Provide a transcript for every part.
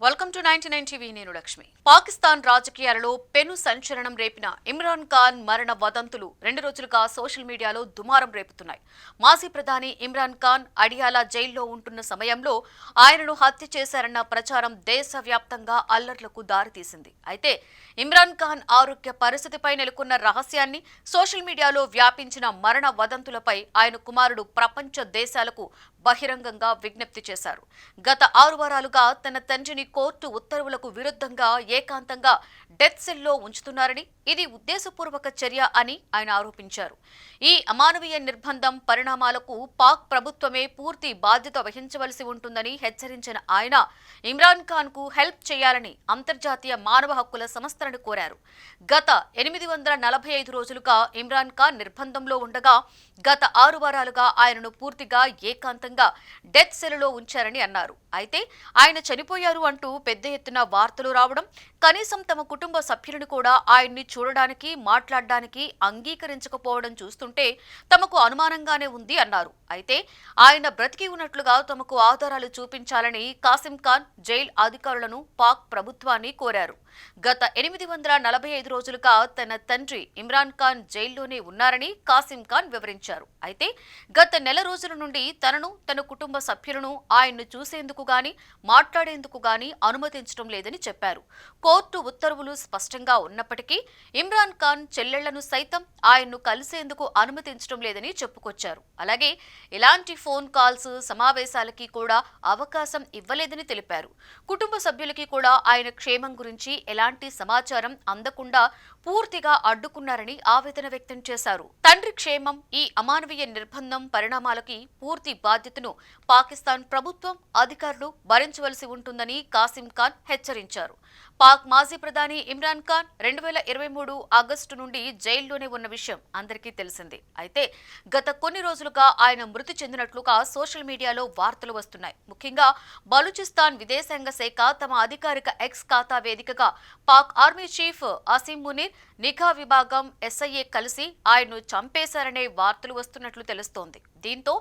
Welcome to 99 TV. నేను లక్ష్మి. పాకిస్తాన్ రాజకీయాలలో పెను సంచలనం రేపిన ఇమ్రాన్ ఖాన్ మరణ వదంతులు 2 రోజులుగా సోషల్ మీడియాలో దుమారం రేపుతున్నాయి. మాజీ ప్రధాని ఇమ్రాన్ ఖాన్ అడియాలా జైల్లో ఉంటున్న సమయంలో ఆయనను హత్య చేశారన్న ప్రచారం దేశవ్యాప్తంగా అల్లర్లకు దారితీసింది. అయితే ఇమ్రాన్ ఖాన్ ఆరోగ్య పరిస్థితిపై నెలకొన్న రహస్యాన్ని సోషల్ మీడియాలో వ్యాపించిన మరణ వదంతులపై ఆయన కుమారుడు ప్రపంచ దేశాలకు బహిరంగంగా విజ్ఞప్తి చేశారు. గత 6 వారాలుగా తన తండ్రిని కోర్టు ఉత్తర్వులకు విరుద్ధంగా ఏకాంతంగా డెత్ సెల్లో ఉంచుతున్నారని, ఇది ఉద్దేశపూర్వక చర్య అని ఆయన ఆరోపించారు. ఈ అమానవీయ నిర్బంధం పరిణామాలకు పాక్ ప్రభుత్వమే పూర్తి బాధ్యత వహించవలసి ఉంటుందని హెచ్చరించిన ఆయన ఇమ్రాన్ ఖాన్ కు హెల్ప్ చేయాలని అంతర్జాతీయ మానవ హక్కుల సంస్థలను కోరారు. గత 845 రోజులుగా ఇమ్రాన్ ఖాన్ నిర్బంధంలో ఉండగా గత 6 వారాలుగా ఆయనను పూర్తిగా ఏకాంతంగా డెత్ సెల్లో ఉంచారని అన్నారు. అయితే ఆయన చనిపోయారు అంటూ పెద్ద ఎత్తున వార్తలు రావడం, కనీసం తమ కుటుంబ సభ్యులను కూడా ఆయన్ని చూడడానికి మాట్లాడడానికి అంగీకరించకపోవడం చూస్తుంటే తమకు అనుమానంగానే ఉంది అన్నారు. అయితే ఆయన బ్రతికి ఉన్నట్లుగా తమకు ఆధారాలు చూపించాలని కాసిం ఖాన్ జైల్ అధికారులను పాక్ ప్రభుత్వాన్ని కోరారు. గత 845 రోజులుగా తన తండ్రి ఇమ్రాన్ ఖాన్ జైల్లోనే ఉన్నారని కాసిం ఖాన్ వివరించారు. అయితే గత నెల రోజుల నుండి తనను తన కుటుంబ సభ్యులను ఆయన్ను చూసేందుకు గాని మాట్లాడేందుకు గాని అనుమతించడం లేదని చెప్పారు. కోర్టు ఉత్తర్వులు స్పష్టంగా ఉన్నప్పటికీ ఇమ్రాన్ ఖాన్ చెల్లెళ్లను సైతం ఆయన్ను కలిసేందుకు అనుమతించడం లేదని చెప్పుకొచ్చారు. అలాగే ఎలాంటి ఫోన్ కాల్స్, సమావేశాలకి కూడా అవకాశం ఇవ్వలేదని తెలిపారు. కుటుంబ సభ్యులకి కూడా ఆయన క్షేమం గురించి ఎలాంటి సమాచారం అందకుండా పూర్తిగా అడ్డుకున్నారని ఆవేదన వ్యక్తం చేశారు. తండ్రి క్షేమం, ఈ అమానవీయ నిర్బంధం పరిణామాలకి పూర్తి బాధ్యతను పాకిస్తాన్ ప్రభుత్వం, అధికారులు భరించవలసి ఉంటుందని కాసిం ఖాన్ హెచ్చరించారు. పాక్ మాజీ ప్రధాని ఇమ్రాన్ ఖాన్ 2023 ఆగస్టు నుండి జైల్లోనే ఉన్న విషయం అందరికీ తెలిసిందే. అయితే గత కొన్ని రోజులుగా ఆయన మృతి చెందినట్లుగా సోషల్ మీడియాలో వార్తలు వస్తున్నాయి. ముఖ్యంగా బలూచిస్తాన్ విదేశాంగ శాఖ తమ అధికారిక ఎక్స్ ఖాతా వేదికగా పాక్ ఆర్మీ చీఫ్ అసీం మునీర్, నిఘా విభాగం ఎస్ఐఏ కలిసి ఆయన్ను చంపేశారనే వార్తలు వస్తున్నట్లు తెలుస్తోంది. దీంతో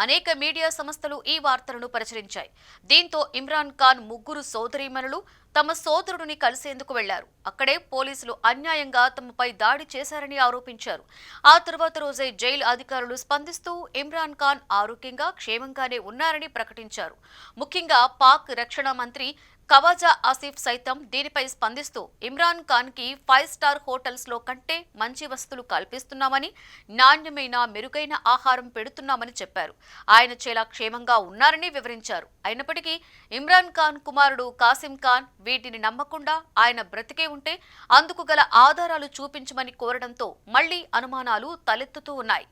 అనేక మీడియా సంస్థలు ఈ వార్తలను ప్రచురించాయి. దీంతో ఇమ్రాన్ ఖాన్ ముగ్గురు సోదరీమణులు తమ సోదరుడిని కలిసేందుకు వెళ్లారు. అక్కడే పోలీసులు అన్యాయంగా తమపై దాడి చేశారని ఆరోపించారు. ఆ తర్వాత రోజే జైలు అధికారులు స్పందిస్తూ ఇమ్రాన్ ఖాన్ ఆరోగ్యంగా క్షేమంగానే ఉన్నారని ప్రకటించారు. ముఖ్యంగా పాక్ రక్షణ మంత్రి ఖవాజా ఆసిఫ్ సైతం దీనిపై స్పందిస్తూ ఇమ్రాన్ ఖాన్ కి 5 స్టార్ హోటల్స్ లో కంటే మంచి వసతులు కల్పిస్తున్నామని, నాణ్యమైన మెరుగైన ఆహారం పెడుతున్నామని చెప్పారు. ఆయన చాలా క్షేమంగా ఉన్నారని వివరించారు. అయినప్పటికీ ఇమ్రాన్ ఖాన్ కుమారుడు కాసిం ఖాన్ వీటిని నమ్మకుండా ఆయన బ్రతికే ఉంటే అందుకు గల ఆధారాలు చూపించమని కోరడంతో మళ్లీ అనుమానాలు తలెత్తుతూ ఉన్నాయి.